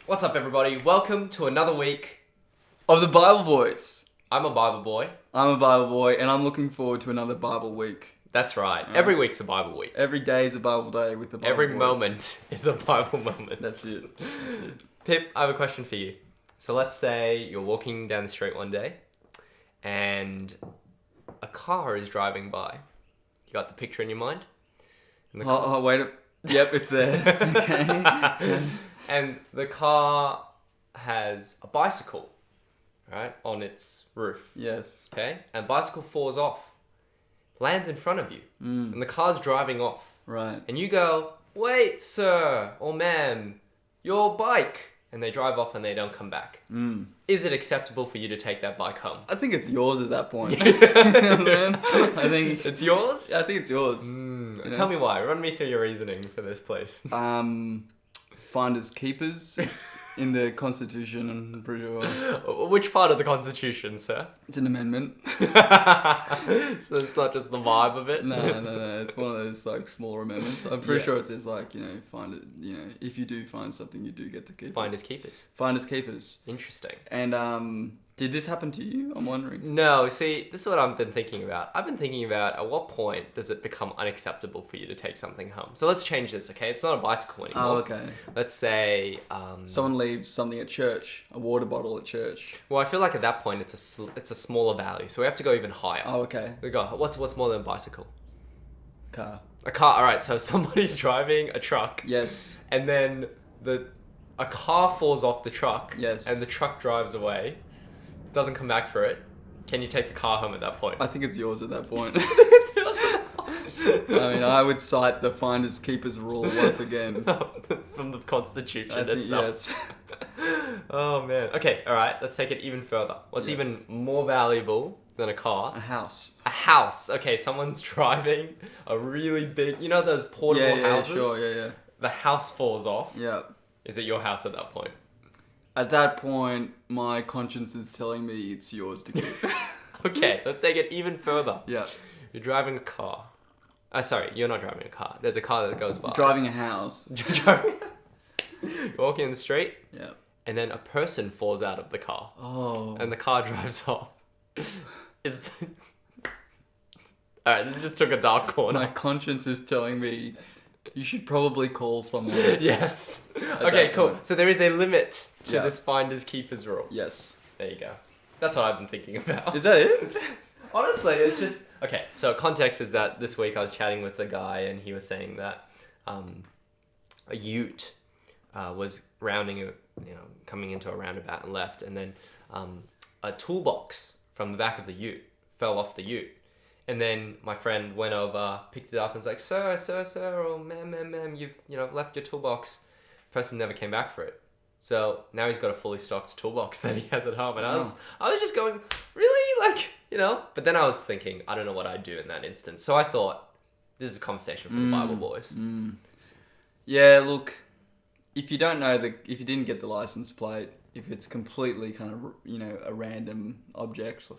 What's up, everybody? Welcome to another week of the Bible Boys. I'm a Bible boy. I'm a Bible boy, and I'm looking forward to another Bible week. That's right. Every week's a Bible week. Every day is a Bible day with the Bible Every Boys. moment is a Bible moment. That's it. Pip, I have a question for you. So let's say you're walking down the street one day, and a car is driving by. You got the picture in your mind? And the Wait. Yep, it's there. Okay. And the car has a bicycle, right, on its roof. Yes. Okay? And bicycle falls off, lands in front of you, and the car's driving off. Right. And you go, "Wait, sir, or ma'am, your bike." And they drive off and they don't come back. Is it acceptable for you to take that bike home? I think it's yours at that point. I think It's yours? I think it's yours. Tell me why. Run me through your reasoning for this, please. Finders keepers in the Constitution, I'm pretty sure. Which part of the Constitution, sir? It's an amendment. So it's not just the vibe of it? No. It's one of those like smaller amendments. I'm pretty sure it says like, find it, if you do find something, you do get to keep it. Finders keepers. Finders keepers. Interesting. And did this happen to you? I'm wondering. No, see, this is what I've been thinking about. I've been thinking about at what point does it become unacceptable for you to take something home? So let's change this, okay? It's not a bicycle anymore. Oh, okay. Let's say... Someone leaves something at church, a water bottle at church. Well, I feel like at that point it's a smaller value, so we have to go even higher. Oh, okay. We go, what's more than a bicycle? Car. A car, alright, so somebody's driving a truck. Yes. And then a car falls off the truck. Yes. And the truck drives away. Doesn't come back for it. Can you take the car home at that point? I think it's yours at that point. I mean, I would cite the finders keepers rule once again. From the Constitution I think, itself. yes. Oh man. Okay, alright, let's take it even further. What's even more valuable than a car? A house. A house. Okay, someone's driving a really big, those portable houses? Yeah. The house falls off. Yeah. Is it your house at that point? At that point, my conscience is telling me it's yours to keep. Okay, let's take it even further. Yeah. You're driving a car. Sorry, you're not driving a car. There's a car that goes by. Driving a house. You're walking in the street. Yeah. And then a person falls out of the car. Oh. And the car drives off. Alright, this just took a dark corner. My conscience is telling me you should probably call someone. Yes. Okay, cool. point. So there is a limit to Yeah. this finders keepers rule. Yes. There you go. That's what I've been thinking about. Is that it? Honestly, it's just... Okay, so context is that this week I was chatting with a guy and he was saying that a ute was coming into a roundabout and left, and then a toolbox from the back of the ute fell off the ute. And then my friend went over, picked it up and was like, sir, or ma'am, you've left your toolbox. Person never came back for it. So now he's got a fully stocked toolbox that he has at home. And I was just going, really? But then I was thinking, I don't know what I'd do in that instance. So I thought, this is a conversation for the Bible boys. Yeah, look, if you didn't get the license plate, if it's completely kind of, a random object,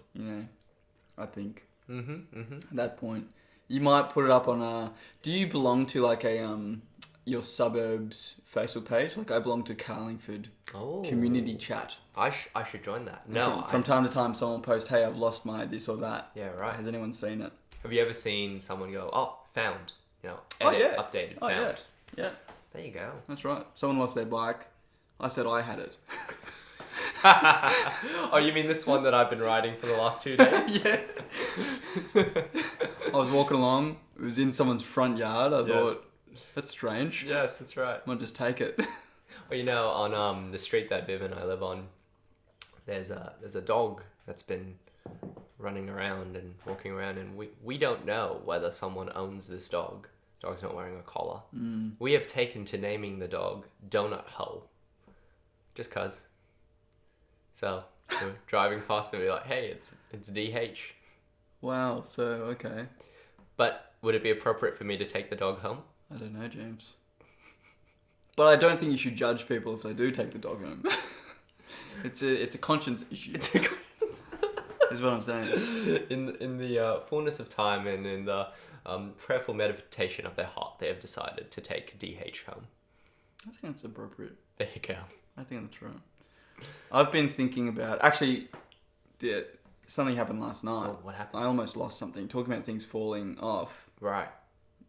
I think at that point, you might put it up on do you belong to like your suburbs Facebook page? Like I belong to Carlingford community chat. I should join that. No. From time to time someone will post, hey, I've lost my this or that. Yeah, right. Has anyone seen it? Have you ever seen someone go, found, yeah. updated, Oh, found. Yeah. There you go. That's right. Someone lost their bike. I said I had it. Oh, you mean this one that I've been riding for the last 2 days? Yeah. I was walking along. It was in someone's front yard. I thought, that's strange. Yes, that's right. I might just take it. Well, on the street that Viv and I live on, there's a dog that's been running around and walking around, and we don't know whether someone owns this dog. Dog's not wearing a collar. We have taken to naming the dog Donut Hole. Just 'cause. So, we're driving past and we're like, hey, it's DH. Wow, so, okay. But would it be appropriate for me to take the dog home? I don't know, James. But I don't think you should judge people if they do take the dog home. It's a conscience issue. It's a conscience. Is what I'm saying. In the fullness of time and in the prayerful meditation of their heart, they have decided to take DH home. I think that's appropriate. There you go. I think that's right. I've been thinking about... Actually, something happened last night. Oh, what happened? I almost lost something. Talking about things falling off. Right.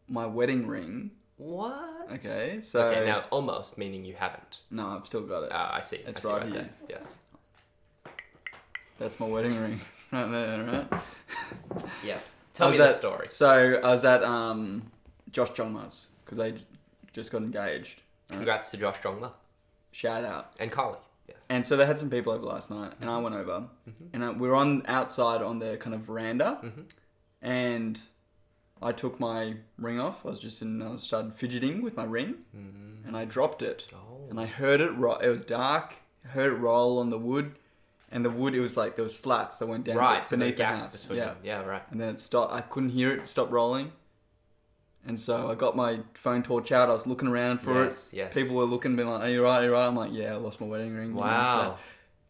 My wedding ring. What? Okay, so... Okay, now almost, meaning you haven't. No, I've still got it. I see. It's I see right here. there. Yes. That's my wedding ring. Right there, right? Yes. Tell me the story. So, I was at Josh John's, because they just got engaged. Right? Congrats to Josh Jongler. Shout out. And Carly. Yes. And so they had some people over last night, and I went over, and we were outside on their kind of veranda, and I took my ring off. I started fidgeting with my ring, and I dropped it, and I heard it. It was dark. I heard it roll on the wood, and the wood. It was like there was slats that went down beneath the house. Between them. Yeah, right. And then it stopped. I couldn't hear it. It stopped rolling. And so I got my phone torch out. I was looking around for it. Yes. People were looking, being like, "Are you right? Are you right?" I'm like, "Yeah, I lost my wedding ring." Wow. So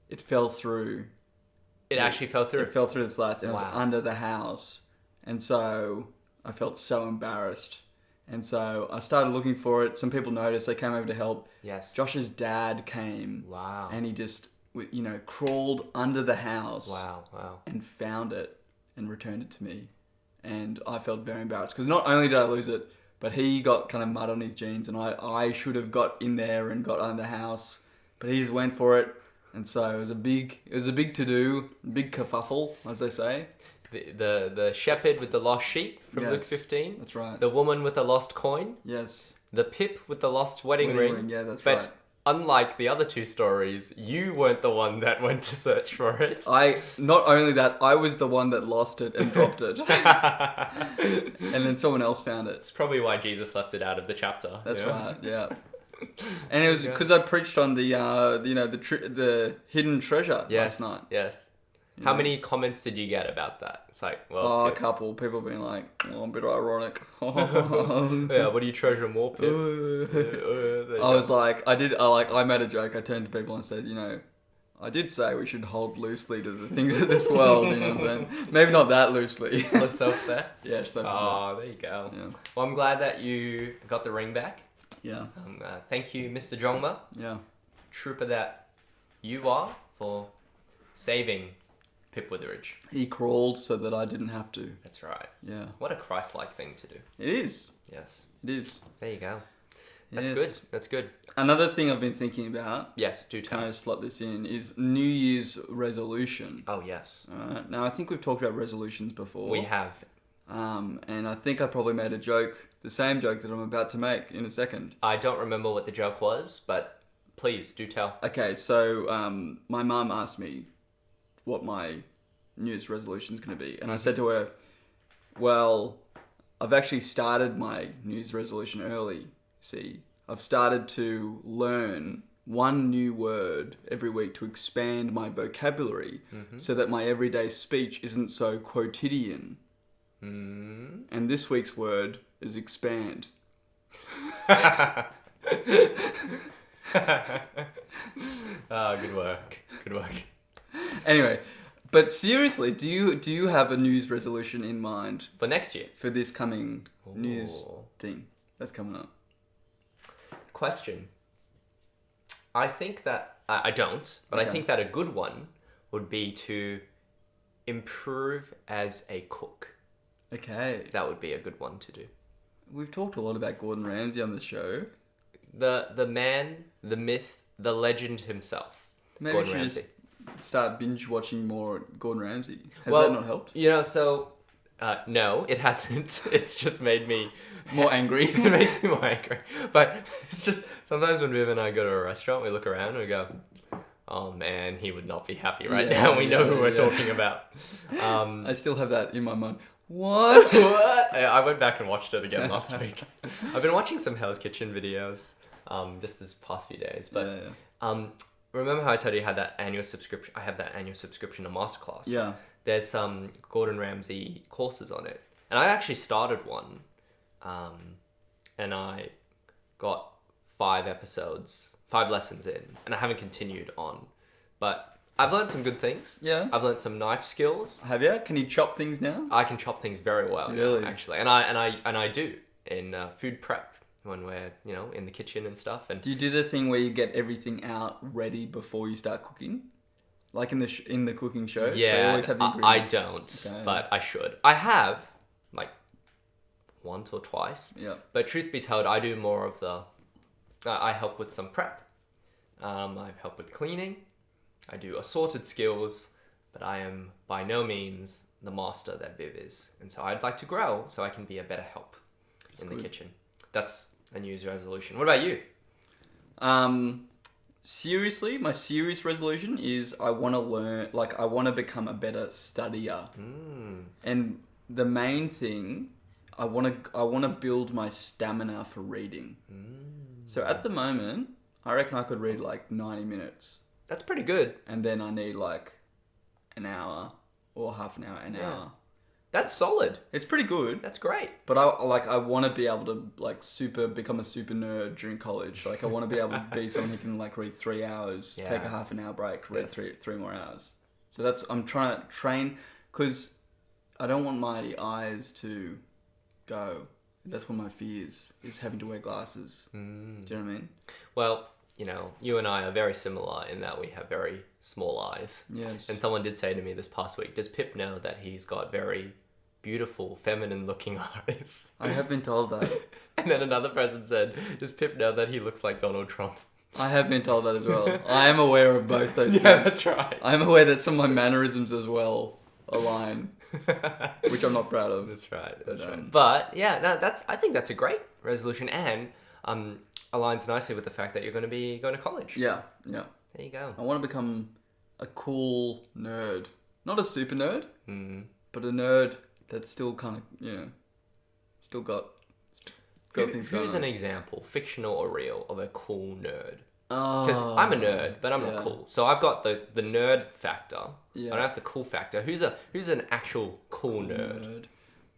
it fell through. It actually fell through? It fell through the slats, and it was under the house. And so I felt so embarrassed. And so I started looking for it. Some people noticed. They came over to help. Yes. Josh's dad came. Wow. And he just, crawled under the house. Wow. And found it and returned it to me. And I felt very embarrassed because not only did I lose it, but he got kind of mud on his jeans, and I should have got in there and got under the house, but he just went for it, and so it was a big to do, big kerfuffle, as they say. The shepherd with the lost sheep from Luke 15. That's right. The woman with the lost coin. Yes. The pip with the lost wedding ring. Yeah, that's but right. Unlike the other two stories, you weren't the one that went to search for it. Not only that, I was the one that lost it and dropped it. And then someone else found it. It's probably why Jesus left it out of the chapter. That's right, yeah. And it was because I preached on the hidden treasure last night. Yes. How many comments did you get about that? It's like, a couple. People being like, a bit ironic. Yeah, what do you treasure more, Pip? I was like, I made a joke. I turned to people and said, I did say we should hold loosely to the things of this world, you know what I'm saying? Maybe not that loosely. Was self there? Yeah, self. Oh, there you go. Yeah. Well, I'm glad that you got the ring back. Yeah. Thank you, Mr. Jongma. Yeah. Trooper that you are for saving Pip Witheridge. He crawled so that I didn't have to. That's right. Yeah. What a Christ-like thing to do. It is. Yes. It is. There you go. That's Yes. good. That's good. Another thing I've been thinking about, Yes, do tell. can I slot this in, is New Year's resolution. Oh, yes. Alright. Now, I think we've talked about resolutions before. We have. And I think I probably made a joke, the same joke that I'm about to make in a second. I don't remember what the joke was, but please do tell. Okay, so my mum asked me what my New Year's resolution is going to be. And I said to her, well, I've actually started my New Year's resolution early. See, I've started to learn one new word every week to expand my vocabulary so that my everyday speech isn't so quotidian. And this week's word is expand. Good work. Good work. Anyway, but seriously, do you have a New Year's resolution in mind For next year. for this coming New Year's Ooh. thing that's coming up? Question. I think that... I don't, but Okay. I think that a good one would be to improve as a cook. Okay. That would be a good one to do. We've talked a lot about Gordon Ramsay on the show. The man, the myth, the legend himself. Maybe Gordon we should Ramsay. just start binge watching more Gordon Ramsay. Has Well, that not helped? So... no, it hasn't. It's just made me... More angry. It makes me more angry. But it's just... Sometimes when Viv and I go to a restaurant, we look around and we go... Oh man, he would not be happy right now. We know who we're talking about. I still have that in my mind. What? What? I went back and watched it again last week. I've been watching some Hell's Kitchen videos just this past few days. But remember how I told you I had that annual subscription? I have that annual subscription to Masterclass. Yeah. There's some Gordon Ramsay courses on it. And I actually started one. And I got 5 lessons in. And I haven't continued on. But I've learned some good things. Yeah. I've learned some knife skills. Have you? Can you chop things now? I can chop things very well, Really? now, actually. And I do in food prep. when we're, in the kitchen and stuff. And Do you do the thing where you get everything out ready before you start cooking? Like in the cooking show? So you yeah, always have the I ingredients. don't, Okay. but I should. I have, like, once or twice. Yeah. But truth be told, I do more of I help with some prep. I help with cleaning. I do assorted skills, but I am by no means the master that Viv is. And so I'd like to grow so I can be a better help in the kitchen. That's a New Year's resolution. What about you? Seriously, my serious resolution is I want to become a better studier. And the main thing, I want to build my stamina for reading. So at the moment, I reckon I could read like 90 minutes. That's pretty good. And then I need like an hour or half an hour, hour. That's solid. It's pretty good. That's great. But I want to be able to like become a super nerd during college. Like I want to be able to be someone who can like read 3 hours, take a half an hour break, read three more hours. So I'm trying to train because I don't want my eyes to go. That's one of my fears is having to wear glasses. Do you know what I mean? Well, you and I are very similar in that we have very small eyes. Yes. And someone did say to me this past week, does Pip know that he's got very beautiful, feminine-looking eyes? I have been told that. And then another person said, does Pip know that he looks like Donald Trump? I have been told that as well. I am aware of both those things. Yeah, that's right. I am aware that some of my mannerisms as well align, which I'm not proud of. That's right. That's right. But yeah, no, I think that's a great resolution and aligns nicely with the fact that you're going to be going to college. Yeah, yeah. There you go. I want to become a cool nerd. Not a super nerd, but a nerd that's still kind of, still got things going Who's on. an example, fictional or real, of a cool nerd? Oh, Because I'm a nerd, but I'm not cool. So I've got the nerd factor. Yeah. I don't have the cool factor. Who's an actual cool nerd?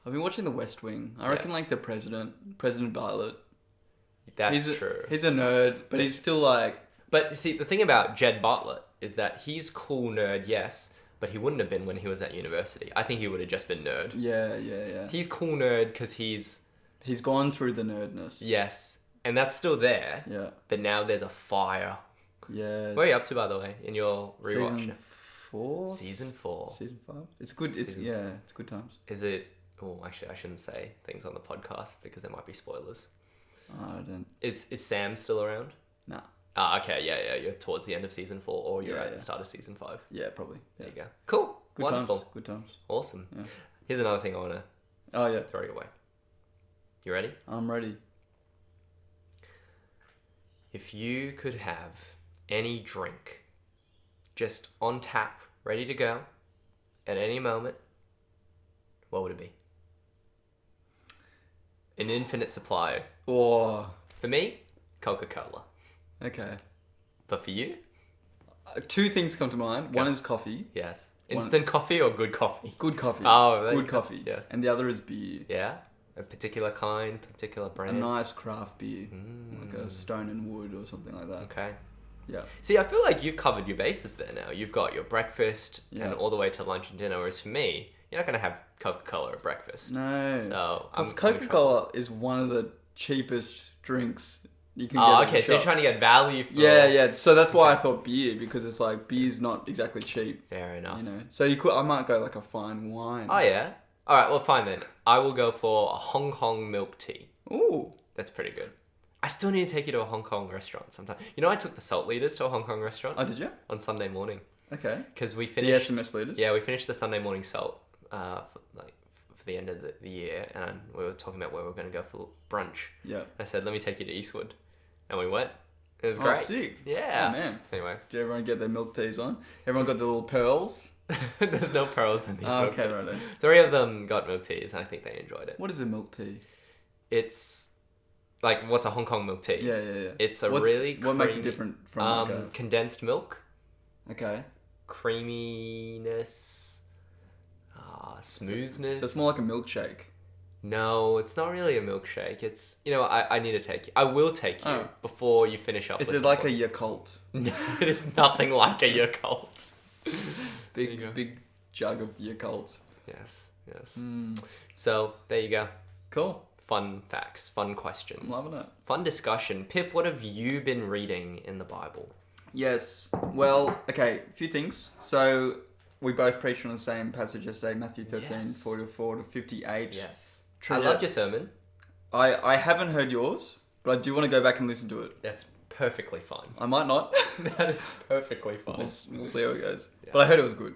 I've been watching The West Wing. I reckon like the President Bartlett. That's true. He's a nerd, but he's still like... But see, the thing about Jed Bartlett is that he's cool nerd, yes, but he wouldn't have been when he was at university. I think he would have just been nerd. Yeah. He's cool nerd because he's gone through the nerdness. Yes, and that's still there. Yeah. But now there's a fire. Yes. Where are you up to, by the way, in your rewatch? Season 4? Season 4. Season 5? It's good. It's good times. Is it... Oh, actually, I shouldn't say things on the podcast because there might be spoilers. Oh, I don't... Is Sam still around? Nah. Ah, okay, yeah. You're towards the end of season 4 or you're at the start of season 5. Yeah, probably. There you go. Cool. Good Wonderful. times. Good times. Awesome. Yeah. Here's another thing I want to throw you away. You ready? I'm ready. If you could have any drink just on tap, ready to go, at any moment, what would it be? An infinite supply. Oh. For me, Coca-Cola. Okay. But for you? 2 things come to mind. One is coffee. Yes. Instant coffee or good coffee? Good coffee. Oh, good coffee. Yes. And the other is beer. Yeah? A particular kind, particular brand? A nice craft beer. Like a Stone and Wood or something like that. Okay. Yeah. See, I feel like you've covered your bases there now. You've got your breakfast and all the way to lunch and dinner, whereas for me, you're not going to have Coca-Cola at breakfast. No. So Plus Coca-Cola is one of the cheapest drinks you can get. Oh, okay. So you're trying to get value for... Yeah. So that's why I thought beer, because it's like, beer's not exactly cheap. Fair enough. So I might go like a fine wine. Oh, yeah? All right, well, fine then. I will go for a Hong Kong milk tea. Ooh. That's pretty good. I still need to take you to a Hong Kong restaurant sometime. I took the Salt Leaders to a Hong Kong restaurant. Oh, did you? On Sunday morning. Okay. Because we finished... The SMS Leaders? Yeah, we finished the Sunday morning Salt for the end of the year, and we were talking about where we were going to go for brunch. Yeah. I said, let me take you to Eastwood. And we went. It was great. Oh, sick. Yeah. Oh, man. Anyway. Did everyone get their milk teas on? Everyone got their little pearls? There's no pearls in these milk teas. Right. 3 of them got milk teas, and I think they enjoyed it. What is a milk tea? It's like, what's a Hong Kong milk tea? Yeah. It's really What makes it different from condensed milk. Okay. Creaminess. Smoothness. So it's more like a milkshake. No, it's not really a milkshake. It's, I need to take you. I will take you before you finish up. Is it like a Yakult? No, it is nothing like a Yakult. Big jug of Yakult. Yes. Mm. So, there you go. Cool. fun facts, fun questions. I'm loving it. Fun discussion. Pip, what have you been reading in the Bible? Yes. Well, okay, a few things. So we both preached on the same passage yesterday, Matthew 13, Yes. 44 to 58. Yes. Treasure. I loved your sermon. I haven't heard yours, but I do want to go back and listen to it. That's perfectly fine. I might not. That is perfectly fine. We'll see how it goes. Yeah. But I heard it was good.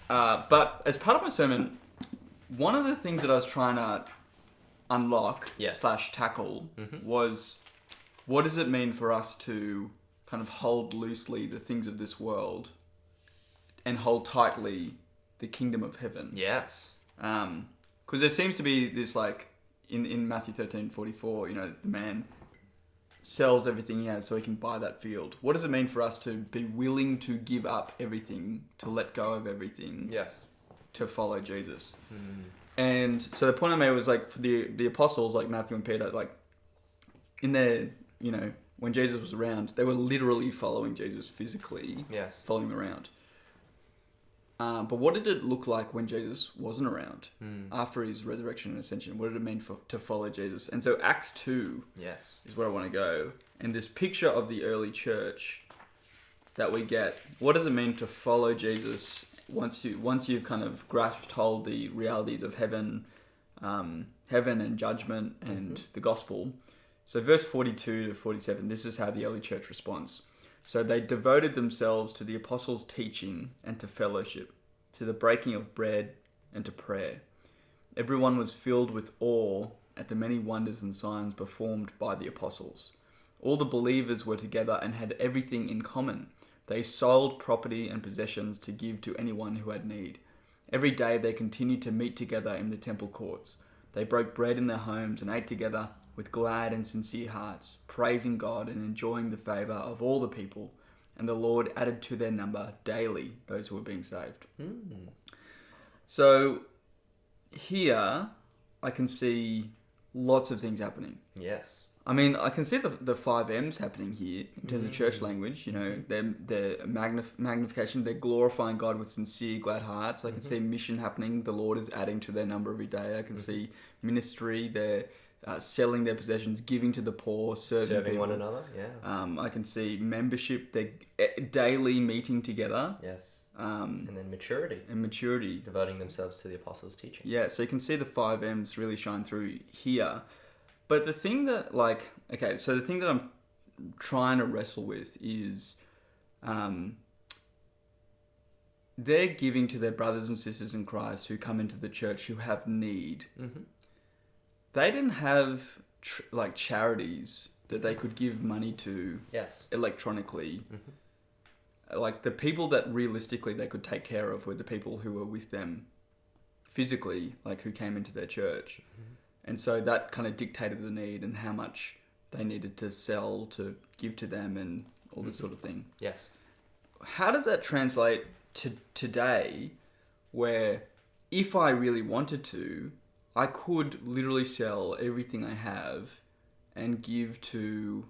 But as part of my sermon, one of the things that I was trying to unlock Yes. / tackle was, what does it mean for us to kind of hold loosely the things of this world and hold tightly the kingdom of heaven? Yes. Because there seems to be this, like, in Matthew 13:44, the man sells everything he has so he can buy that field. What does it mean for us to be willing to give up everything, to let go of everything, Yes. to follow Jesus? And so the point I made was, like, for the apostles, like Matthew and Peter, like, in their, when Jesus was around, they were literally following Jesus physically, Yes. following him around. But what did it look like when Jesus wasn't around? After his resurrection and ascension? What did it mean to follow Jesus? And so Acts 2 Yes. is where I want to go. And this picture of the early church that we get, what does it mean to follow Jesus once you've kind of grasped hold the realities of heaven and judgment and the gospel? So verse 42 to 47, this is how the early church responds. So they devoted themselves to the apostles' teaching and to fellowship, to the breaking of bread and to prayer. Everyone was filled with awe at the many wonders and signs performed by the apostles. All the believers were together and had everything in common. They sold property and possessions to give to anyone who had need. Every day they continued to meet together in the temple courts. They broke bread in their homes and ate together with glad and sincere hearts, praising God and enjoying the favour of all the people. And the Lord added to their number daily those who were being saved. So here I can see lots of things happening. Yes. I mean, I can see the 5 M's happening here in terms of church language. Their magnification, they're glorifying God with sincere, glad hearts. I can see mission happening. The Lord is adding to their number every day. I can see ministry. They're selling their possessions, giving to the poor, serving people. one another. Yeah. I can see membership. They're daily meeting together. Yes. And then maturity. And maturity. Devoting themselves to the apostles' teaching. Yeah, so you can see the 5 M's really shine through here. But the thing that, the thing that I'm trying to wrestle with is they're giving to their brothers and sisters in Christ who come into the church who have need. They didn't have charities that they could give money to electronically. Like, the people that realistically they could take care of were the people who were with them physically, like who came into their church. And so that kind of dictated the need and how much they needed to sell to give to them and all this sort of thing. Yes. How does that translate to today, where if I really wanted to, I could literally sell everything I have and give to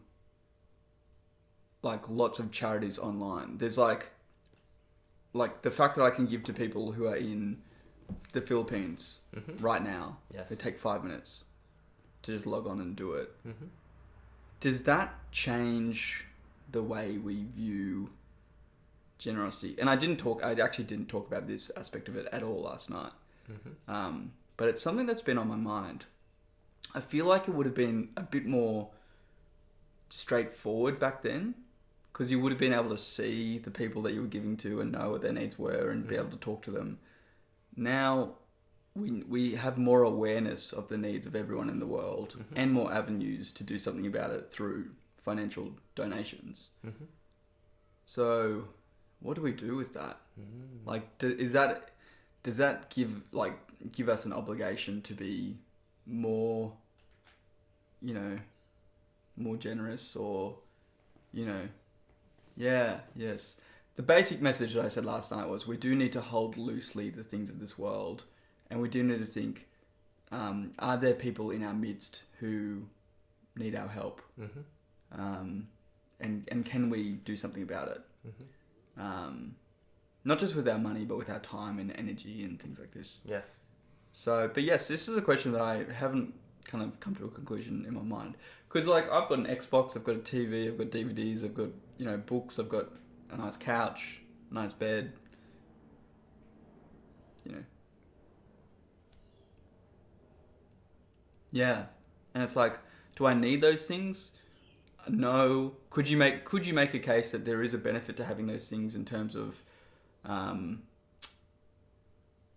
lots of charities online? There's like the fact that I can give to people who are in the Philippines right now. Yes. They take 5 minutes to just log on and do it. Does that change the way we view generosity? And I actually didn't talk about this aspect of it at all last night. But it's something that's been on my mind. I feel like it would have been a bit more straightforward back then, because you would have been able to see the people that you were giving to and know what their needs were and be able to talk to them. Now we have more awareness of the needs of everyone in the world and more avenues to do something about it through financial donations. So what do we do with that? Does that give us an obligation to be more, more generous, or, yes. The basic message that I said last night was we do need to hold loosely the things of this world, and we do need to think, are there people in our midst who need our help? And can we do something about it? Not just with our money, but with our time and energy and things like this. Yes. So, but yes, this is a question that I haven't kind of come to a conclusion in my mind. Because, like, I've got an Xbox, I've got a TV, I've got DVDs, I've got, you know, books, I've got a nice couch, a nice bed, you know. Yeah. And it's like, do I need those things? No. Could you make a case that there is a benefit to having those things in terms of,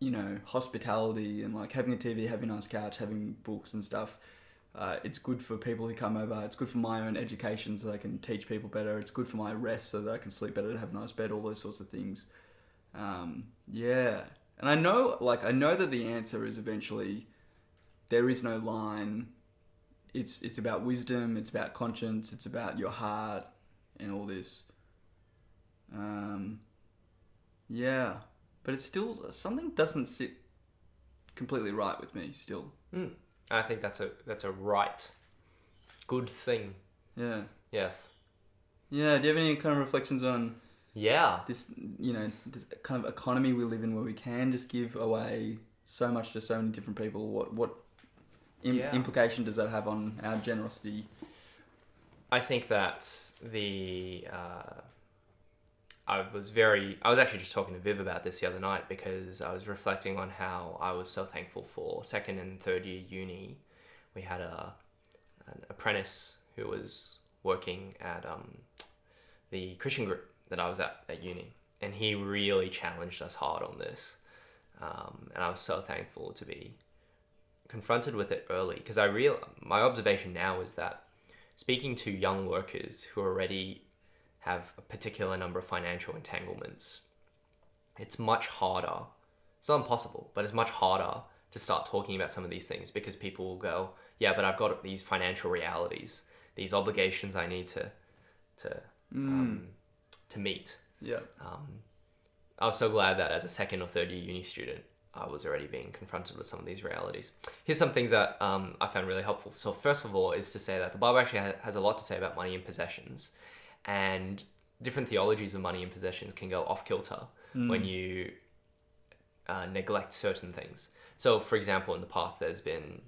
you know, hospitality and like having a TV, having a nice couch, having books and stuff. It's good for people who come over. It's good for my own education so that I can teach people better. It's good for my rest so that I can sleep better, to have a nice bed, all those sorts of things. Yeah. And I know that the answer is eventually there is no line. It's about wisdom, it's about conscience, it's about your heart and all this. Yeah. But it's still, something doesn't sit completely right with me still. I think that's a right, good thing. Yeah. Yes. Yeah, do you have any kind of reflections on this, you know, this kind of economy we live in where we can just give away so much to so many different people? What implication does that have on our generosity? I think that I was actually just talking to Viv about this the other night because I was reflecting on how I was so thankful for second and third year uni. We had an apprentice who was working at the Christian group that I was at uni, and he really challenged us hard on this. And I was so thankful to be confronted with it early, because my observation now is that speaking to young workers who already have a particular number of financial entanglements, it's much harder. It's not impossible, but it's much harder to start talking about some of these things because people will go, yeah, but I've got these financial realities, these obligations I need to meet. Yeah. I was so glad that as a second or third year uni student, I was already being confronted with some of these realities. Here's some things that I found really helpful. So first of all is to say that the Bible actually has a lot to say about money and possessions, and different theologies of money and possessions can go off kilter when you neglect certain things. So for example, in the past, there's been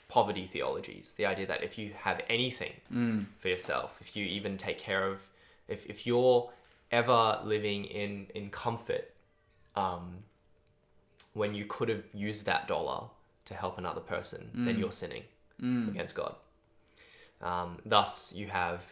poverty theologies, the idea that if you have anything for yourself, if you even take care of, if you're ever living in comfort, when you could have used that dollar to help another person, then you're sinning against God. Thus, you have,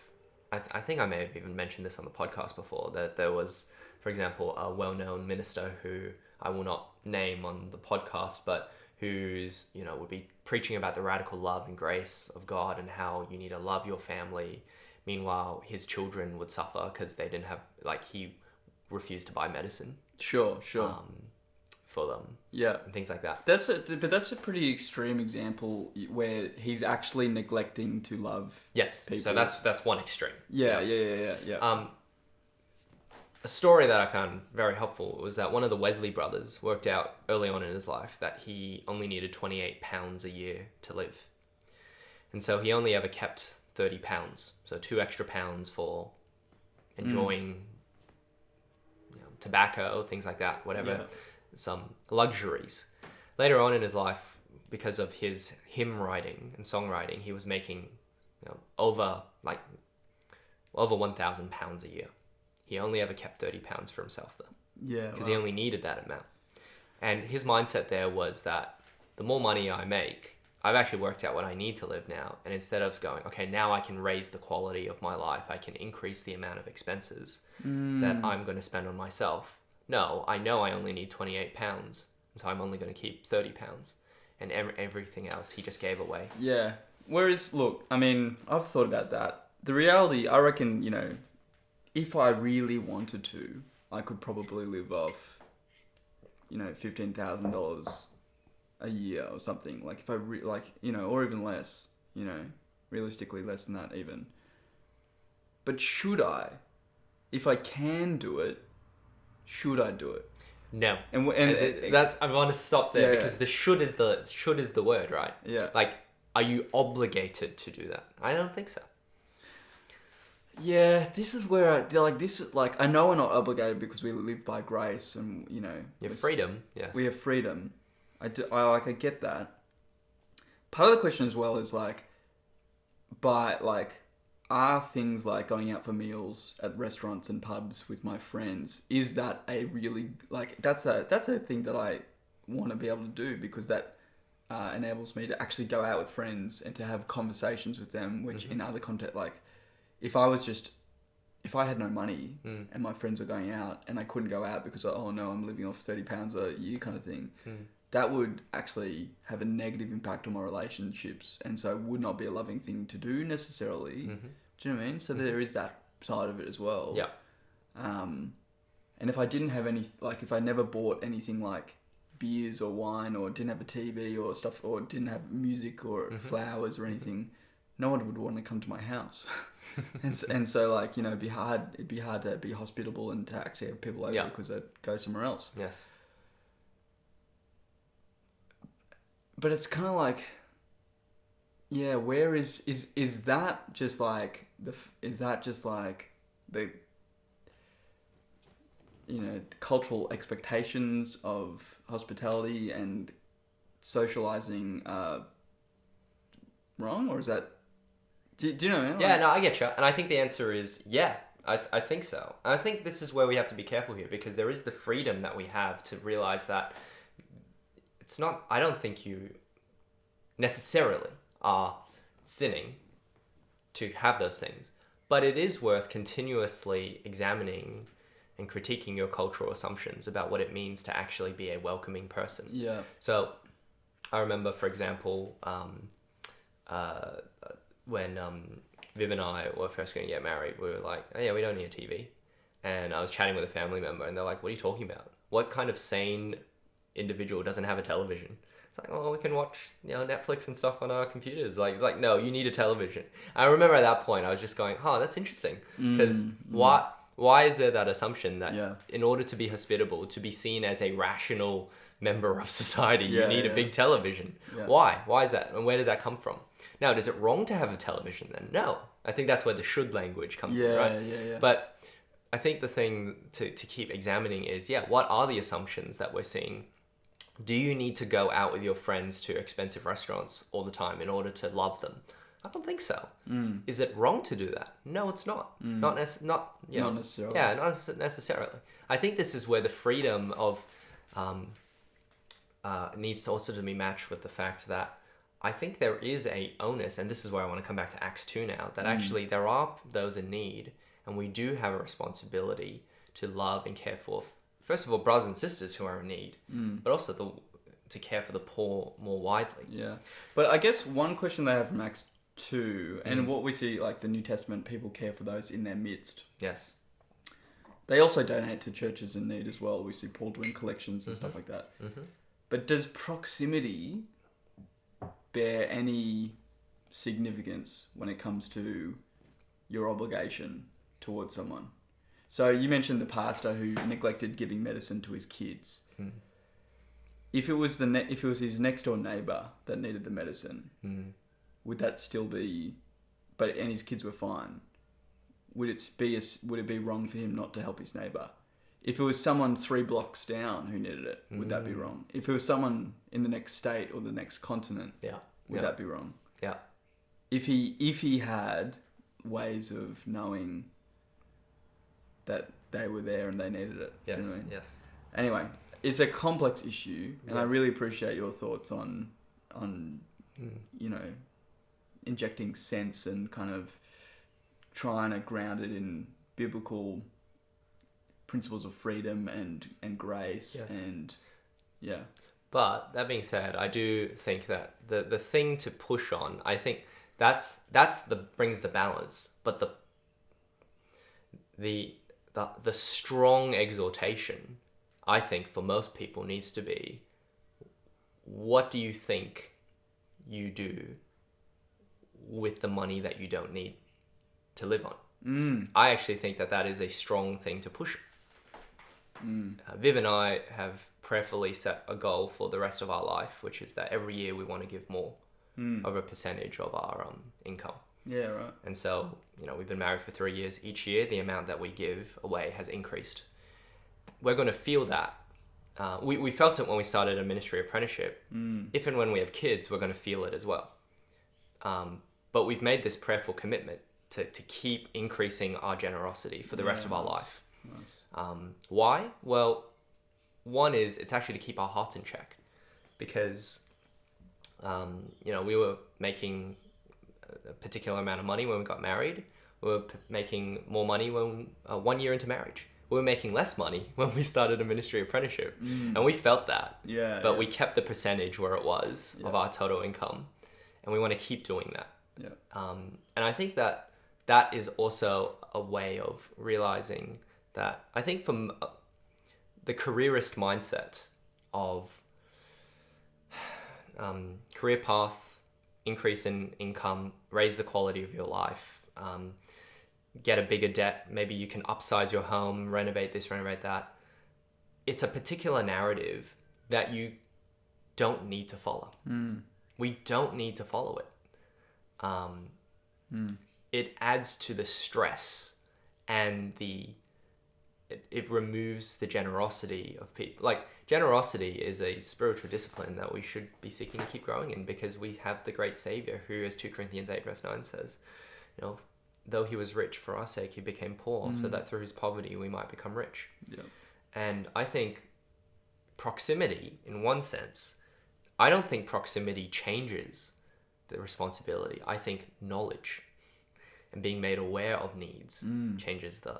I think I may have even mentioned this on the podcast before, that there was, for example, a well-known minister who I will not name on the podcast, but who's, would be preaching about the radical love and grace of God and how you need to love your family. Meanwhile, his children would suffer because they didn't have, he refused to buy medicine. Sure. For them. Yeah. And things like that. That's a pretty extreme example where he's actually neglecting to love people. So that's one extreme. Yeah. A story that I found very helpful was that one of the Wesley brothers worked out early on in his life that he only needed 28 pounds a year to live. And so he only ever kept 30 pounds. So 2 extra pounds for enjoying tobacco, things like that, whatever. Yeah. Some luxuries. Later on in his life, because of his hymn writing and songwriting, he was making over 1,000 pounds a year. He only ever kept 30 pounds for himself though. Yeah. Because he only needed that amount. And his mindset there was that the more money I make, I've actually worked out what I need to live now. And instead of going, okay, now I can raise the quality of my life, I can increase the amount of expenses that I'm going to spend on myself. No, I know I only need 28 pounds, so I'm only going to keep 30 pounds. And everything else he just gave away. Yeah. Whereas, look, I mean, I've thought about that. The reality, I reckon, if I really wanted to, I could probably live off, $15,000 a year or something. Like, if I, or even less, realistically less than that even. But should I? If I can do it, should I do it? No. And I want to stop there because the should is the word, right? Yeah. Are you obligated to do that? I don't think so. Yeah, this is where I know we're not obligated because we live by grace and, You have freedom, yes. We have freedom. I get that. Part of the question as well is like, are things like going out for meals at restaurants and pubs with my friends, is that a really, like, that's a thing that I want to be able to do, because that enables me to actually go out with friends and to have conversations with them, which in other context, like, if I had no money and my friends were going out and I couldn't go out because, oh no, I'm living off £30 a year kind of thing, that would actually have a negative impact on my relationships, and so would not be a loving thing to do necessarily. Do you know what I mean? So there is that side of it as well. Yeah. And if I didn't have any, like, if I never bought anything like beers or wine, or didn't have a TV or stuff, or didn't have music or flowers or anything, no one would want to come to my house. and so like, you know, it'd be hard to be hospitable and to actually have people over because they'd go somewhere else. Yes. But it's kind of like, yeah, where is that just like the you know, cultural expectations of hospitality and socializing wrong, or is that, do you know what I mean? Yeah, no, I get you. And I think the answer is yeah, I think so. And I think this is where we have to be careful here, because there is the freedom that we have to realize that it's not, I don't think you necessarily are sinning to have those things, but it is worth continuously examining and critiquing your cultural assumptions about what it means to actually be a welcoming person. Yeah. So I remember, for example, when Viv and I were first going to get married, we were like, oh yeah, we don't need a TV. And I was chatting with a family member and they're like, what are you talking about? What kind of sane individual doesn't have a television? It's like, oh, we can watch, you know, Netflix and stuff on our computers. Like, it's like, no, you need a television. I remember at that point, I was just going, oh, that's interesting. Because why is there that assumption that in order to be hospitable, to be seen as a rational member of society, you need a big television? Yeah. Why is that? And where does that come from? Now, is it wrong to have a television then? No. I think that's where the should language comes in, right? Yeah. But I think the thing to keep examining is, what are the assumptions that we're seeing? Do you need to go out with your friends to expensive restaurants all the time in order to love them? I don't think so. Is it wrong to do that? No, it's not. Not necessarily. Yeah, not necessarily. I think this is where the freedom of needs to also to be matched with the fact that I think there is a onus, and this is where I want to come back to Acts 2 now, that actually there are those in need, and we do have a responsibility to love and care for, first of all, brothers and sisters who are in need, but also to care for the poor more widely. Yeah. But I guess one question they have from Acts 2, and what we see, like the New Testament, people care for those in their midst. Yes. They also donate to churches in need as well. We see Paul doing collections and stuff like that. But does proximity bear any significance when it comes to your obligation towards someone? So you mentioned the pastor who neglected giving medicine to his kids. If it was his next door neighbor that needed the medicine, would that still be? And his kids were fine. Would it be wrong for him not to help his neighbor? If it was someone 3 blocks down who needed it, would that be wrong? If it was someone in the next state or the next continent, would that be wrong? Yeah. If he had ways of knowing that they were there and they needed it. Yes. Do you know what I mean? Yes. Anyway, it's a complex issue, and I really appreciate your thoughts on you know, injecting sense and kind of trying to ground it in biblical principles of freedom and grace and But that being said, I do think that the thing to push on, I think that's brings the balance, but the strong exhortation, I think, for most people needs to be, what do you think you do with the money that you don't need to live on? I actually think that is a strong thing to push. Viv and I have prayerfully set a goal for the rest of our life, which is that every year we want to give more of a percentage of our income. Yeah, right. And so, you know, we've been married for 3 years. Each year, the amount that we give away has increased. We're going to feel that we felt it when we started a ministry apprenticeship. If and when we have kids, we're going to feel it as well. But we've made this prayerful commitment to keep increasing our generosity for the rest of our life. Nice. Why? Well, one is it's actually to keep our hearts in check, because we were making a particular amount of money when we got married. We were making more money when 1 year into marriage. We were making less money when we started a ministry apprenticeship, and we felt that. But we kept the percentage where it was of our total income, and we want to keep doing that. And I think that is also a way of realizing that, I think from the careerist mindset of career path, increase in income, raise the quality of your life, get a bigger debt, maybe you can upsize your home, renovate this, renovate that. It's a particular narrative that you don't need to follow. We don't need to follow it. It adds to the stress, and it removes the generosity of people. Like, generosity is a spiritual discipline that we should be seeking to keep growing in, because we have the great Savior who, as 2 Corinthians 8 verse 9 says, though he was rich, for our sake he became poor, so that through his poverty we might become rich. And I think proximity, in one sense, I don't think proximity changes the responsibility. I think knowledge and being made aware of needs changes the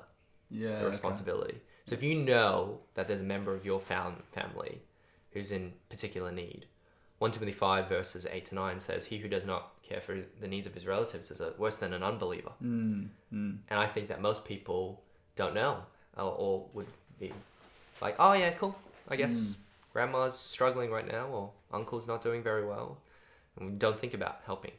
responsibility. So if you know that there's a member of your family who's in particular need, 1 Timothy 5 verses 8 to 9 says, he who does not care for the needs of his relatives is worse than an unbeliever. And I think that most people don't know, or would be like, oh yeah, cool, I guess grandma's struggling right now, or uncle's not doing very well, and we don't think about helping.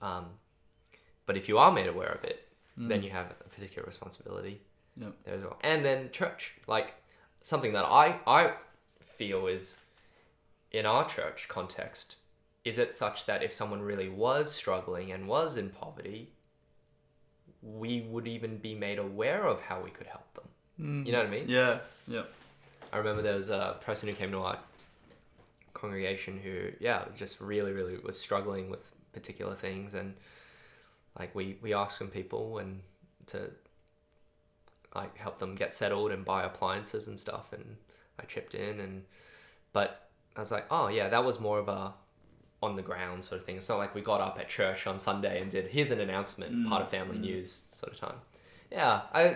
But if you are made aware of it, then you have a particular responsibility there as well. And then church, like, something that I feel is, in our church context, is it such that if someone really was struggling and was in poverty, we would even be made aware of how we could help them. You know what I mean? Yeah. I remember there was a person who came to our congregation who, just really, really was struggling with particular things, and like we asked some people and to like help them get settled and buy appliances and stuff, and I chipped in, but I was like, oh yeah, that was more of a on the ground sort of thing. It's not like we got up at church on Sunday and did, here's an announcement, part of family news sort of time.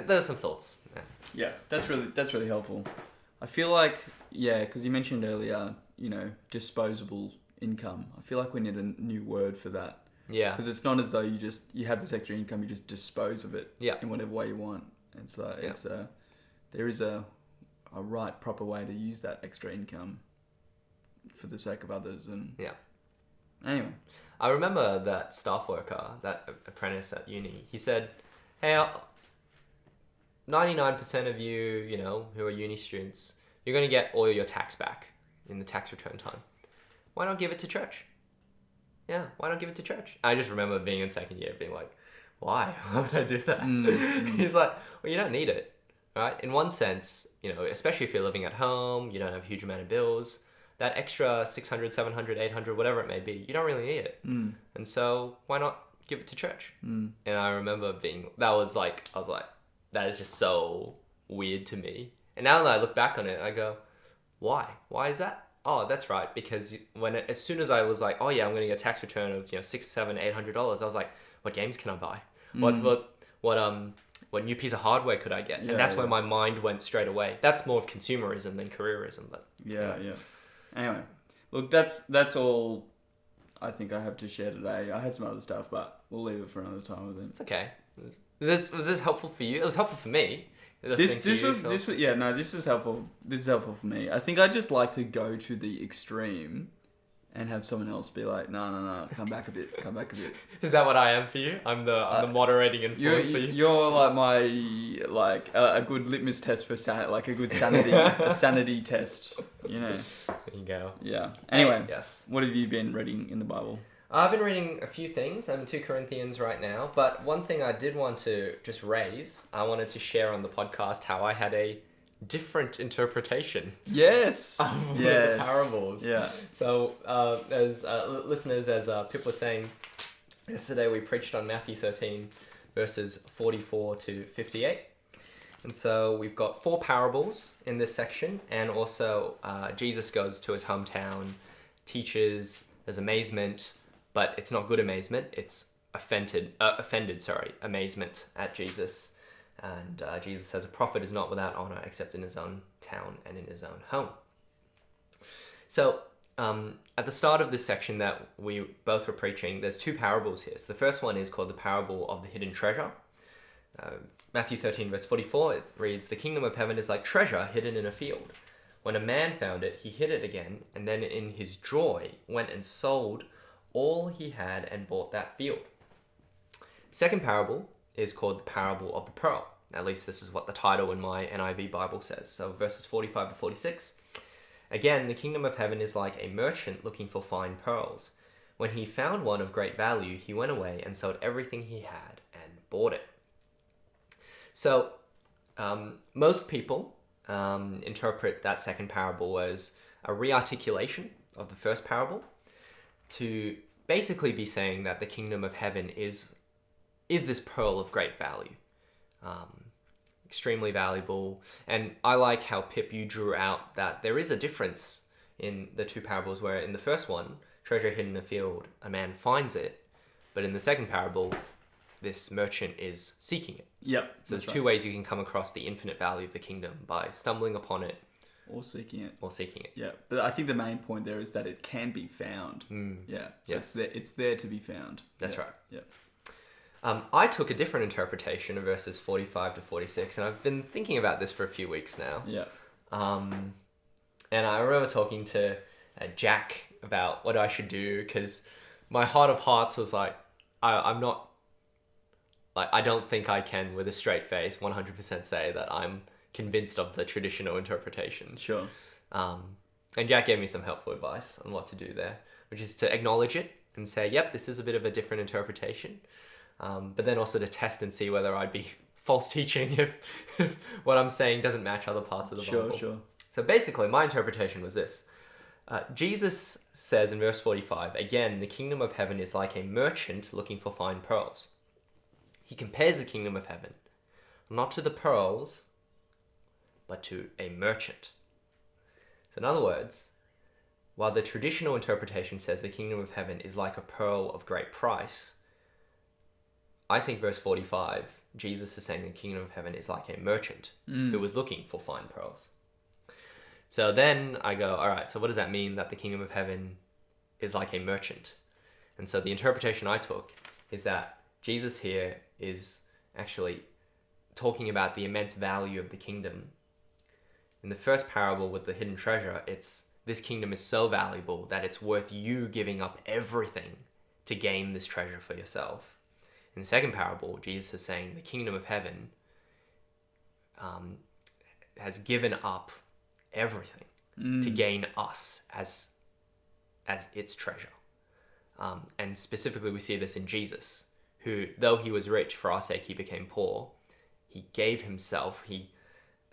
There's some thoughts. Yeah, that's really helpful. I feel like, because you mentioned earlier, disposable income. I feel like we need a new word for that. Yeah. Because it's not as though you have this extra income, you just dispose of it in whatever way you want. It's like, there is a right, proper way to use that extra income for the sake of others. And anyway. I remember that staff worker, that apprentice at uni, he said, hey, 99% of you, who are uni students, you're going to get all your tax back in the tax return time. Why not give it to church? Yeah, why not give it to church? I just remember being in second year being like, why? Why would I do that? He's like, well, you don't need it, right? In one sense, especially if you're living at home, you don't have a huge amount of bills, that extra 600, 700, 800, whatever it may be, you don't really need it. And so why not give it to church? And I remember I was like, that is just so weird to me. And now that I look back on it, I go, why? Why is that? Oh, that's right. Because as soon as I was like, oh yeah, I'm going to get a tax return of $600, $700, $800, I was like, what games can I buy? What new piece of hardware could I get? And that's where my mind went straight away. That's more of consumerism than careerism. But Anyway, look, that's all I think I have to share today. I had some other stuff, but we'll leave it for another time with it. It's okay. Was this helpful for you? It was helpful for me. This is helpful. This is helpful for me. I think I just like to go to the extreme and have someone else be like, no, come back a bit. Is that what I am for you? I'm the moderating influence for you. You're like my a good litmus test for a good sanity a sanity test. There you go. Yeah. Anyway, yes. What have you been reading in the Bible? I've been reading a few things. I'm in 2 Corinthians right now, but one thing I did want to just raise, I wanted to share on the podcast how I had a different interpretation Yes. of Yes. the parables. Yeah. So, as listeners, as Pip was saying, yesterday we preached on Matthew 13, verses 44 to 58. And so we've got 4 parables in this section, and also Jesus goes to his hometown, teaches, there's amazement, but it's not good amazement, it's offended amazement at Jesus. And Jesus says, a prophet is not without honor except in his own town and in his own home. So at the start of this section that we both were preaching, there's 2 parables here. So the first one is called the parable of the hidden treasure. Matthew 13 verse 44, it reads, the kingdom of heaven is like treasure hidden in a field. When a man found it, he hid it again, and then in his joy went and sold all he had and bought that field. Second parable is called the parable of the pearl. At least this is what the title in my NIV Bible says. So verses 45 to 46. Again, the kingdom of heaven is like a merchant looking for fine pearls. When he found one of great value, he went away and sold everything he had and bought it. So most people interpret that second parable as a rearticulation of the first parable, to basically be saying that the kingdom of heaven is this pearl of great value, extremely valuable. And I like how, Pip, you drew out that there is a difference in the 2 parables, where in the first one, treasure hidden in a field, a man finds it, but in the second parable, this merchant is seeking it. Yep. So there's 2 ways you can come across the infinite value of the kingdom: by stumbling upon it, or seeking it. Yeah, but I think the main point there is that it can be found. Yeah. So yes. It's there to be found. That's right. Yeah. I took a different interpretation of verses 45 to 46, and I've been thinking about this for a few weeks now. Yeah. And I remember talking to Jack about what I should do, because my heart of hearts was like, I'm not, like, I don't think I can, with a straight face, 100% say that I'm convinced of the traditional interpretation. Sure. And Jack gave me some helpful advice on what to do there, which is to acknowledge it and say, yep, this is a bit of a different interpretation. But then also to test and see whether I'd be false teaching if what I'm saying doesn't match other parts of the Bible. Sure. So basically, my interpretation was this. Jesus says in verse 45, again, the kingdom of heaven is like a merchant looking for fine pearls. He compares the kingdom of heaven not to the pearls, but to a merchant. So in other words, while the traditional interpretation says the kingdom of heaven is like a pearl of great price, I think verse 45, Jesus is saying the kingdom of heaven is like a merchant who was looking for fine pearls. So then I go, all right, so what does that mean, that the kingdom of heaven is like a merchant? And so the interpretation I took is that Jesus here is actually talking about the immense value of the kingdom. In the first parable with the hidden treasure, it's this kingdom is so valuable that it's worth you giving up everything to gain this treasure for yourself. In the second parable, Jesus is saying the kingdom of heaven has given up everything to gain us as its treasure. And specifically, we see this in Jesus, who, though he was rich, for our sake he became poor. He gave himself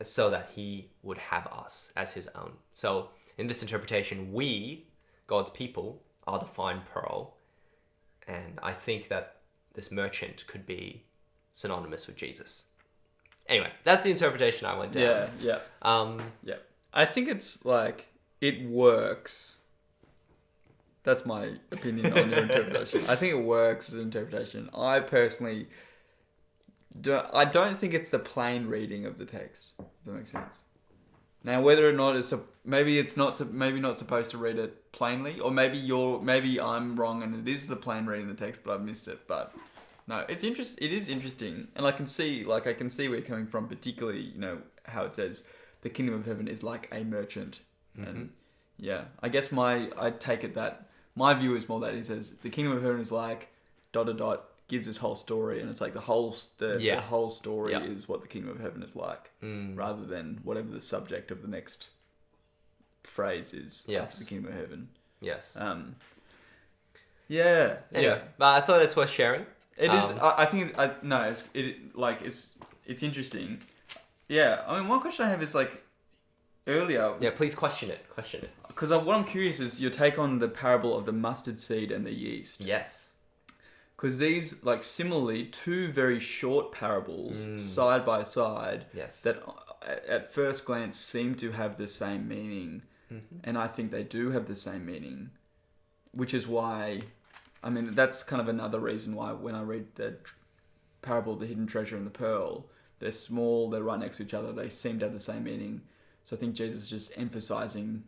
so that he would have us as his own. So in this interpretation, we, God's people, are the fine pearl. And I think that this merchant could be synonymous with Jesus. Anyway, that's the interpretation I went down. Yeah. I think it's like, it works. That's my opinion on your interpretation. I think it works as an interpretation. I personally don't think it's the plain reading of the text. If that makes sense. Now, whether or not maybe not supposed to read it plainly, or maybe I'm wrong and it is the plain reading of the text, but I've missed it. But no, it is interesting, and I can see where you're coming from, particularly, how it says the kingdom of heaven is like a merchant, and yeah, I guess I take it that my view is more that he says the kingdom of heaven is like ... gives this whole story, and it's like the whole story is what the kingdom of heaven is like, rather than whatever the subject of the next phrase is. Yes. After the kingdom of heaven. Yes. Yeah. Anyway, but I thought it's worth sharing. It is. I think it's interesting. Yeah, I mean, one question I have is like earlier. Yeah, please question it. Question it. Because what I'm curious is your take on the parable of the mustard seed and the yeast. Yes. Because these, like, similarly, two very short parables side by side Yes. that at first glance seem to have the same meaning. And I think they do have the same meaning, which is why, I mean, that's kind of another reason why when I read the parable of the hidden treasure and the pearl, they're small, they're right next to each other, they seem to have the same meaning. So I think Jesus is just emphasizing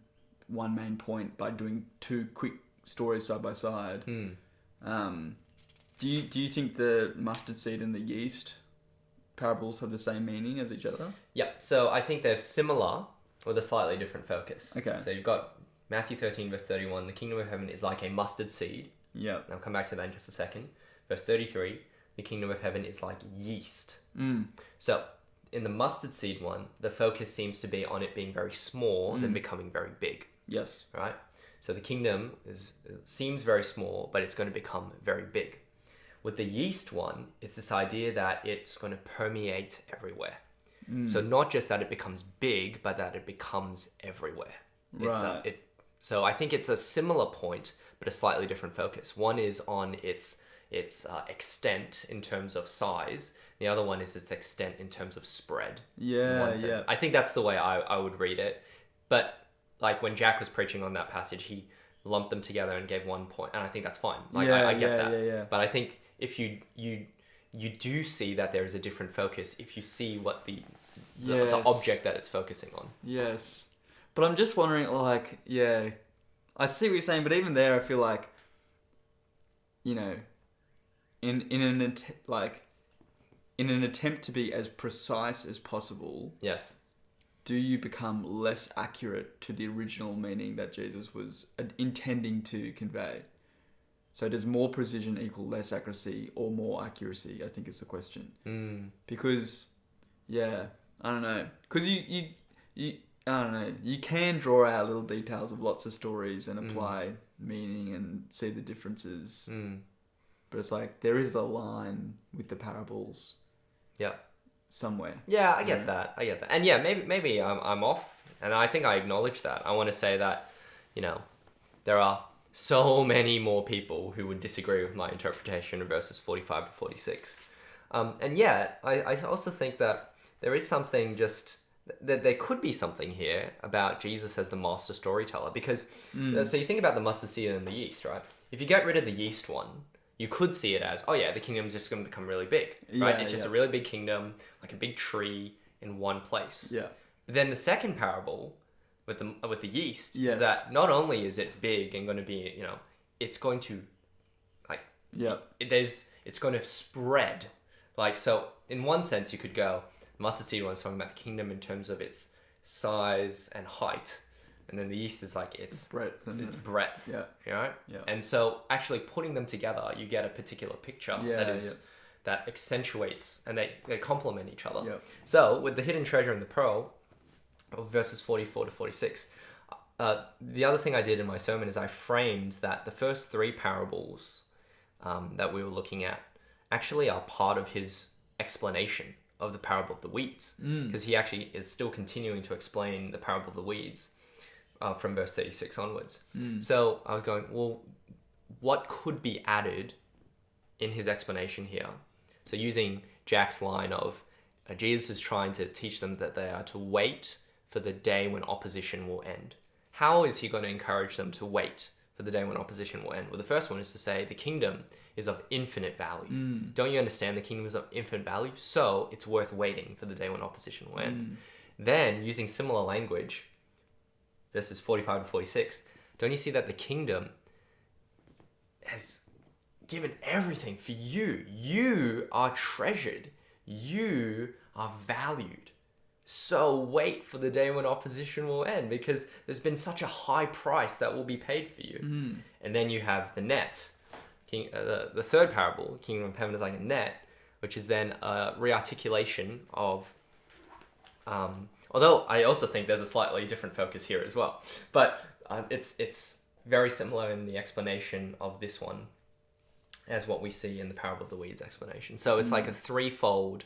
one main point by doing two quick stories side by side. Do you think the mustard seed and the yeast parables have the same meaning as each other? Yep. So I think they're similar with a slightly different focus. Okay. So you've got Matthew 13, verse 31. The kingdom of heaven is like a mustard seed. Yeah. I'll come back to that in just a second. Verse 33. The kingdom of heaven is like yeast. So in the mustard seed one, the focus seems to be on it being very small and then becoming very big. Yes. Right? So the kingdom seems very small, but it's going to become very big. With the yeast one, it's this idea that it's going to permeate everywhere. So not just that it becomes big, but that it becomes everywhere. Right. So I think it's a similar point, but a slightly different focus. One is on its extent in terms of size. The other one is its extent in terms of spread. Yeah, in one sense. yeah. I think that's the way I would read it. But like when Jack was preaching on that passage, he lumped them together and gave one point, and I think that's fine. Like I get that. Yeah. But I think if you do see that there is a different focus if you see what the object that it's focusing on. Yes. But I'm just wondering, like, yeah, I see what you're saying, but even there, I feel like, you know, in an attempt to be as precise as possible, Yes. do you become less accurate to the original meaning that Jesus was intending to convey? So does more precision equal less accuracy or more accuracy? I think is the question. Because, yeah, I don't know. Because you I don't know. You can draw out little details of lots of stories and apply meaning and see the differences. But it's like there is a line with the parables. Yeah. Somewhere. Yeah, I get that. And yeah, maybe I'm off, and I think I acknowledge that. I want to say that, you know, there are so many more people who would disagree with my interpretation of verses 45 to 46. And yeah, I also think that there is something that there could be something here about Jesus as the master storyteller, because so you think about the mustard seed and the yeast, right? If you get rid of the yeast one, you could see it as, oh yeah, the kingdom's just going to become really big, right? It's just a really big kingdom, like a big tree in one place. Yeah. But then the second parable with the yeast is that not only is it big and going to be, you know, it's going to it's going to spread. Like, so in one sense you could go, the mustard seed one is talking about the kingdom in terms of its size and height, and then the yeast is like its breadth. Yeah. Right? Yeah. And so actually putting them together, you get a particular picture that accentuates, and they complement each other. Yeah. So with the hidden treasure and the pearl, of verses 44 to 46, the other thing I did in my sermon is I framed that the first three parables that we were looking at actually are part of his explanation of the parable of the weeds, because he actually is still continuing to explain the parable of the weeds from verse 36 onwards. So I was going, well, what could be added in his explanation here? So using Jack's line of Jesus is trying to teach them that they are to wait for the day when opposition will end. How is he going to encourage them to wait for the day when opposition will end? Well, the first one is to say the kingdom is of infinite value. Don't you understand? The kingdom is of infinite value, so it's worth waiting for the day when opposition will end. Then, using similar language, verses 45 to 46, don't you see that the kingdom has given everything for you? You are treasured. You are valued. So wait for the day when opposition will end, because there's been such a high price that will be paid for you. And then you have the net. The third parable, kingdom of heaven is like a net, which is then a rearticulation of... although I also think there's a slightly different focus here as well. But it's very similar in the explanation of this one as what we see in the parable of the weeds explanation. So it's like a threefold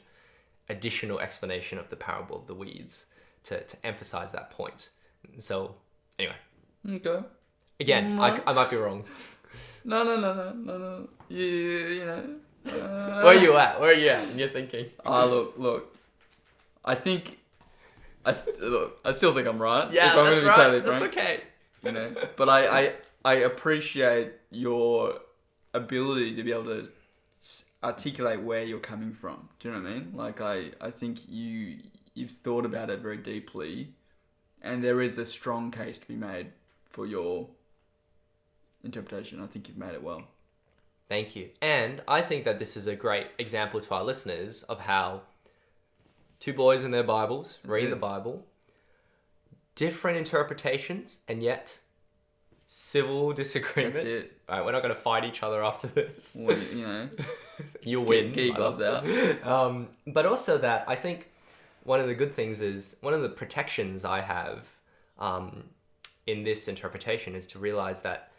additional explanation of the parable of the weeds to emphasize that point. So anyway, Okay. again, I might be wrong. No. You know. Where are you at in your thinking? Look. I think. I still think I'm right. Yeah, if I'm that's gonna be right. totally That's frank, okay. You know, but I appreciate your ability to be able to articulate where you're coming from. Do you know what I mean? Like I think you've thought about it very deeply, and there is a strong case to be made for your interpretation. I think you've made it well. Thank you. And I think that this is a great example to our listeners of how two boys in their Bibles, reading the Bible, different interpretations, and yet civil disagreement. That's it. All right, we're not going to fight each other after this. Well, you know, You'll win. Get your gloves out. But also that I think one of the good things is, one of the protections I have in this interpretation is to realize that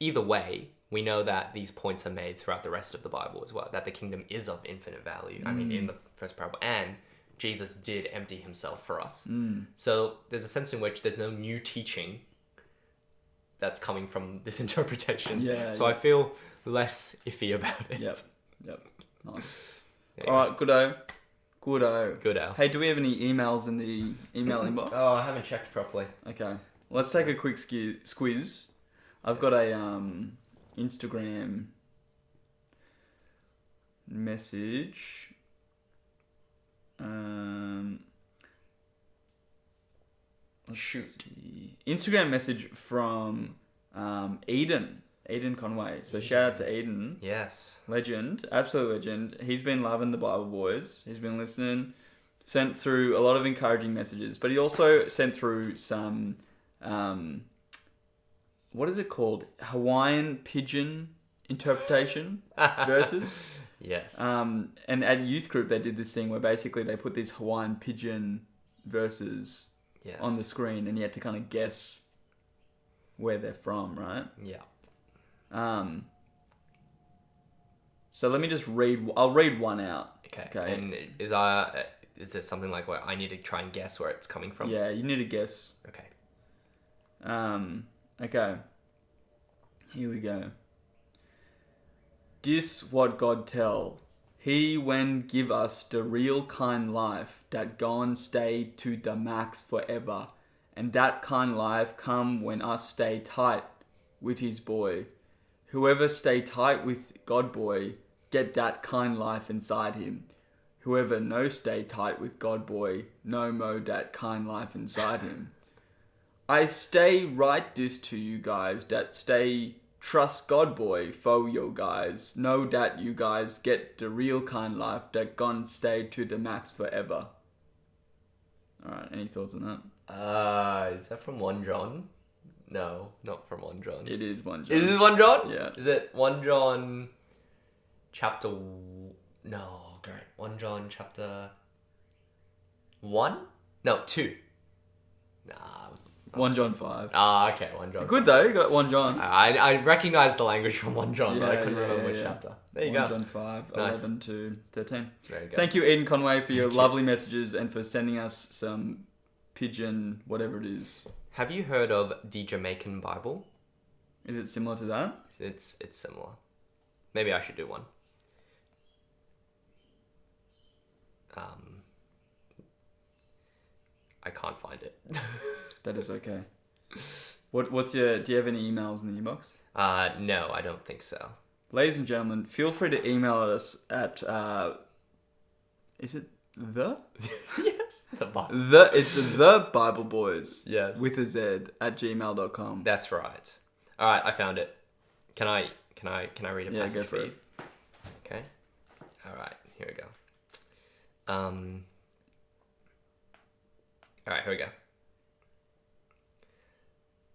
either way, we know that these points are made throughout the rest of the Bible as well, that the kingdom is of infinite value. I mean, in the first parable, and Jesus did empty himself for us. So there's a sense in which there's no new teaching that's coming from this interpretation. So I feel less iffy about it. Yep. Nice. All right, goodo. Goodo. Hey, do we have any emails in the email inbox? Oh, I haven't checked properly. Okay. Let's take a quick squiz. I've got a Instagram message. Shoot. Instagram message from Eden Conway. So shout out to Eden. Yes. Legend, absolute legend. He's been loving the Bible Boys. He's been listening, sent through a lot of encouraging messages, but he also sent through some, what is it called? Hawaiian pigeon interpretation verses. Yes. And at youth group, they did this thing where basically they put these Hawaiian pigeon verses on the screen, and you had to kind of guess where they're from, right? Yeah. So let me just read. I'll read one out. Okay. And is there something like where I need to try and guess where it's coming from? Yeah, you need to guess. Okay. Okay. Here we go. Dis what God tell. He when give us the real kind life that gone stay to the max forever. And that kind life come when us stay tight with his boy. Whoever stay tight with God boy, get that kind life inside him. Whoever no stay tight with God boy, no mo that kind life inside him. I stay write this to you guys that stay trust God boy for yo guys. Know that you guys get the real kind life that gon stay to the max forever. Alright, any thoughts on that? Is that from 1 John? No, not from 1 John. It is 1 John. Is it 1 John? Yeah. Is it 1 John chapter... No, great. 1 John chapter 1? No, 2. Nah. 1 John 5. Okay, 1 John. Good though, you got 1 John. I recognised the language from 1 John, but I couldn't remember which chapter. There you 1 go. John 5, Nice. 11 to 13. There you go. Thank you, Eden Conway, for your lovely messages and for sending us some pigeon, whatever it is. Have you heard of the Jamaican Bible? Is it similar to that? It's similar. Maybe I should do one. I can't find it. That is okay. Do you have any emails in the inbox? No, I don't think so. Ladies and gentlemen, feel free to email us at, is it the? Yes, It's the Bible Boys. Yes. With a Z at gmail.com. That's right. All right, I found it. Can I read a passage go for for you? it. Okay. All right, here we go. All right, here we go.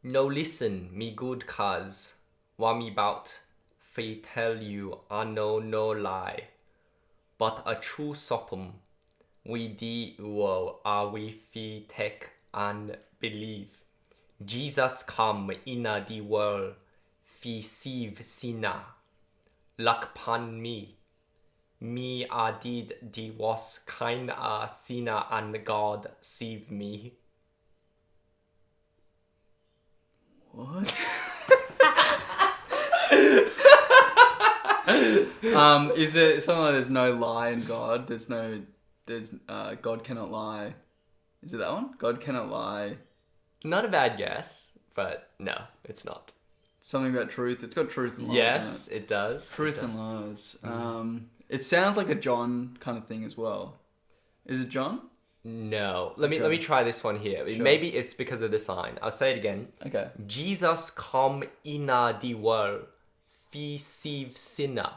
No, listen, me good cuz, what me bout, fi tell you, I know no lie, but a true sopum, we di uo, are we fi take and believe. Jesus come in a the world, fi sieve sina, luck pan me, Me did die was kein Sina an God save me. What? Is it something like there's no lie in God? There's God cannot lie. Is it that one? God cannot lie. Not a bad guess, but no, it's not. Something about truth. It's got truth and lies. Yes, it does. Truth and lies. It sounds like a John kind of thing as well. Is it John? No. Let me try this one here. Sure. Maybe it's because of the sign. I'll say it again. Okay. Jesus kom ina di world, fi siv sinner.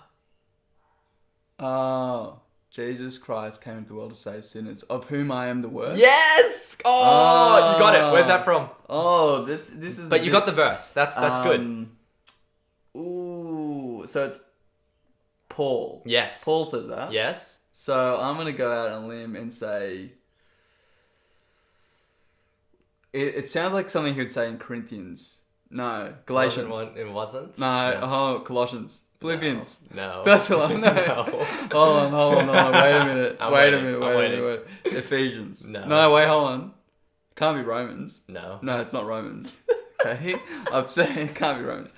Oh, Jesus Christ came into the world to save sinners, of whom I am the worst. Yes! Oh, you got it. Where's that from? Oh, this is. But you got the verse. That's good. Ooh, so it's Paul. Yes. Paul says that. Yes. So I'm gonna go out on a limb and say it sounds like something he would say in Corinthians. No, Galatians. It wasn't. No, oh, Colossians. Philippians. No. That's a lot. No. No. Hold on. Wait a minute. I'm Wait a waiting. minute. Ephesians. No. Wait, hold on. Can't be Romans. No. No, it's not Romans. Okay? I'm saying it can't be Romans.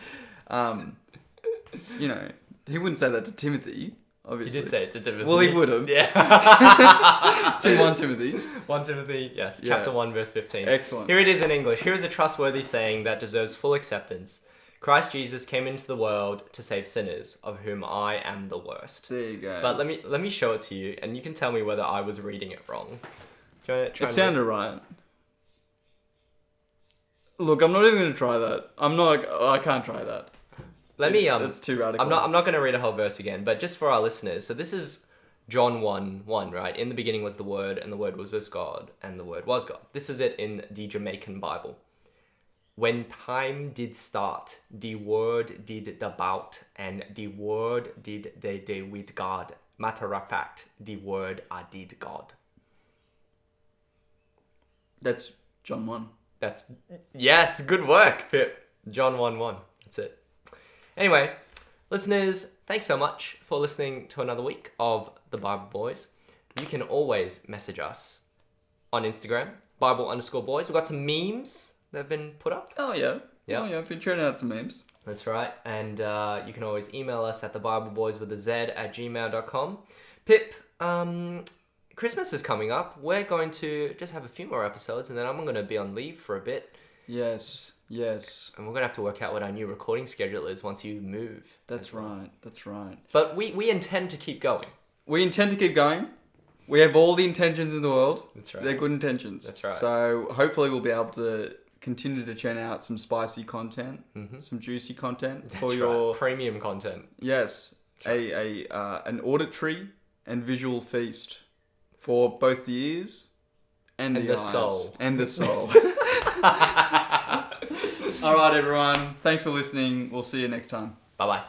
He wouldn't say that to Timothy, obviously. He did say it to Timothy. Well, he would have. Yeah. It's in 1 Timothy. 1 Timothy, yes. Yeah. Chapter 1, verse 15. Excellent. Here it is in English. Here is a trustworthy saying that deserves full acceptance. Christ Jesus came into the world to save sinners, of whom I am the worst. There you go. But let me show it to you, and you can tell me whether I was reading it wrong. Try it sounded right. Look, I'm not even going to try that. I can't try that. It's too radical. I'm not going to read a whole verse again, but just for our listeners. So this is John 1:1, right? In the beginning was the Word, and the Word was with God, and the Word was God. This is it in the Jamaican Bible. When time did start, the Word did about, and the Word did they with God. Matter of fact, the Word did God. That's John 1. Yes, good work, Pip. John 1:1. That's it. Anyway, listeners, thanks so much for listening to another week of the Bible Boys. You can always message us on Instagram, Bible_boys. We've got some memes that have been put up. Oh, yeah. Yeah. Oh, yeah. I've been churning out some memes. That's right. And you can always email us at thebibleboys@gmail.com. Pip, Christmas is coming up. We're going to just have a few more episodes, and then I'm going to be on leave for a bit. Yes. And we're going to have to work out what our new recording schedule is once you move. That's right. But we intend to keep going. We intend to keep going. We have all the intentions in the world. That's right. They're good intentions. That's right. So hopefully we'll be able to continue to churn out some spicy content, some juicy content That's right. Premium content. Yes. Right. An auditory and visual feast for both the ears and the eyes. Soul. And the soul. All right, everyone. Thanks for listening. We'll see you next time. Bye-bye.